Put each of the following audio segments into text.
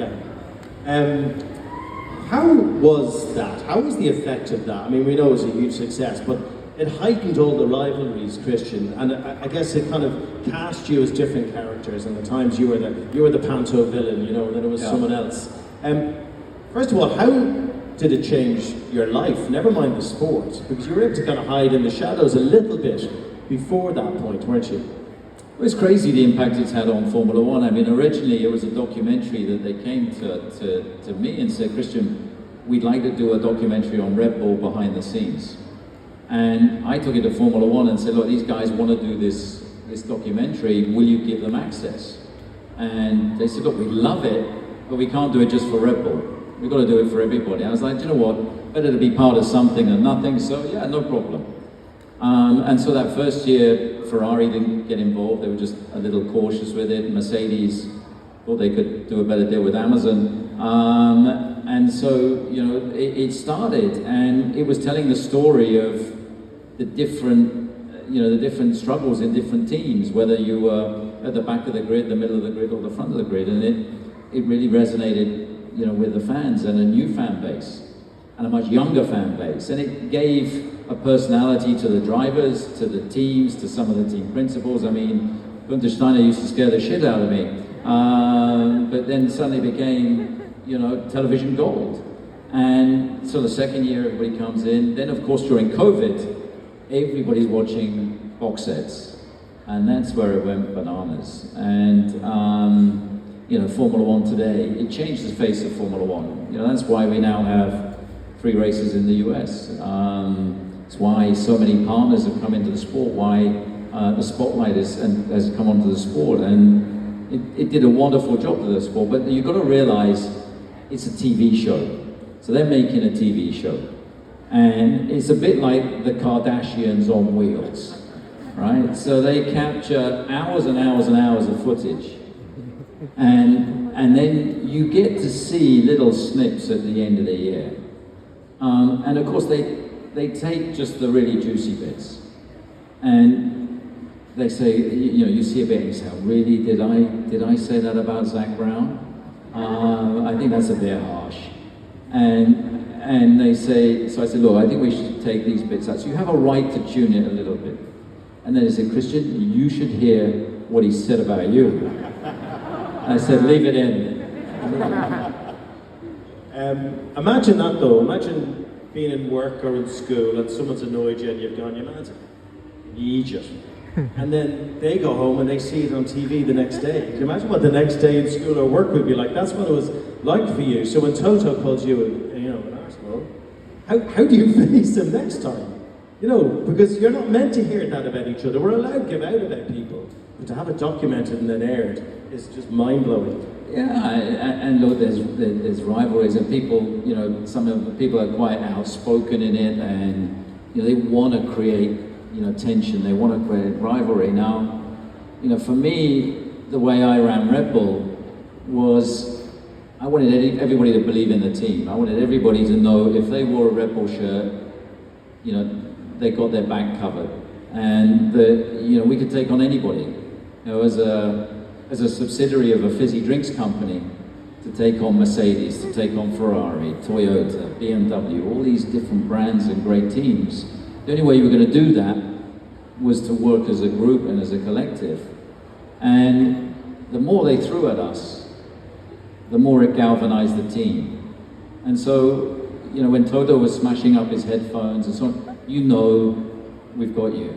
Yeah. How was that? How was the effect of that? I mean, we know it was a huge success, but it heightened all the rivalries, Christian, and I guess it kind of cast you as different characters. And at times you were the panto villain, you know, and then it was someone else. First of all, how did it change your life? Never mind the sport, because you were able to kind of hide in the shadows a little bit before that point, weren't you? Well, it's crazy the impact it's had on Formula One. I mean, originally it was a documentary that they came to me and said, Christian, we'd like to do a documentary on Red Bull behind the scenes. And I took it to Formula One and said, look, these guys want to do this documentary, will you give them access? And they said, look, we love it, but we can't do it just for Red Bull. We've got to do it for everybody. I was like, do you know what, better to be part of something than nothing, so yeah, no problem. And so that first year, Ferrari didn't get involved, they were just a little cautious with it. Mercedes thought they could do a better deal with Amazon. And so, you know, it started, and it was telling the story of the different struggles in different teams, whether you were at the back of the grid, the middle of the grid, or the front of the grid, and it really resonated, you know, with the fans and a new fan base, and a much younger fan base, and it gave a personality to the drivers, to the teams, to some of the team principals. I mean, Gunther Steiner used to scare the shit out of me, but then suddenly became, you know, television gold. And so the second year everybody comes in. Then of course during COVID, everybody's watching box sets. And that's where it went bananas. And you know, Formula One today, it changed the face of Formula One. You know, that's why we now have 3 races in the US. It's why so many partners have come into the sport, why the spotlight has come onto the sport. And it did a wonderful job to the sport, but you've got to realize it's a TV show. So they're making a TV show. And it's a bit like the Kardashians on wheels, right? So they capture hours and hours and hours of footage. And then you get to see little snips at the end of the year. And of course they take just the really juicy bits. And they say, you know, you see a bit and you say, oh, really, did I say that about Zach Brown? I think that's a bit harsh. And they say, so I said, look, I think we should take these bits out. So you have a right to tune it a little bit. And then they said, Christian, you should hear what he said about you. I said, leave it in. Imagine that though, imagine being in work or in school and someone's annoyed you and you've gone, you man, you idiot. And then they go home and they see it on TV the next day. Can you imagine what the next day in school or work would be like? That's what it was like for you. So when Toto calls you an arsehole, how do you face him next time? You know, because you're not meant to hear that about each other. We're allowed to give out about people. But to have it documented and then aired is just mind-blowing. Yeah, and look, there's rivalries, and people, you know, some of the people are quite outspoken in it, and you know, they want to create, you know, tension. They want to create rivalry. Now, you know, for me, the way I ran Red Bull was I wanted everybody to believe in the team. I wanted everybody to know if they wore a Red Bull shirt, you know, they got their back covered, and you know, we could take on anybody. You know, as a subsidiary of a fizzy drinks company, to take on Mercedes, to take on Ferrari, Toyota, BMW, all these different brands and great teams. The only way you were going to do that was to work as a group and as a collective. And the more they threw at us, the more it galvanized the team. And so, you know, when Toto was smashing up his headphones and so on, you know we've got you.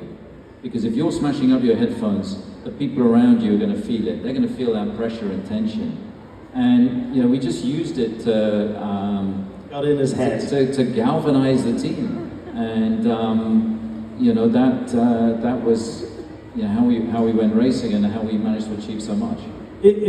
Because if you're smashing up your headphones, the people around you are going to feel it. They're going to feel that pressure and tension. And, you know, we just used it to... got in his head. To galvanize the team. And, you know, that was, you know, how we went racing and how we managed to achieve so much.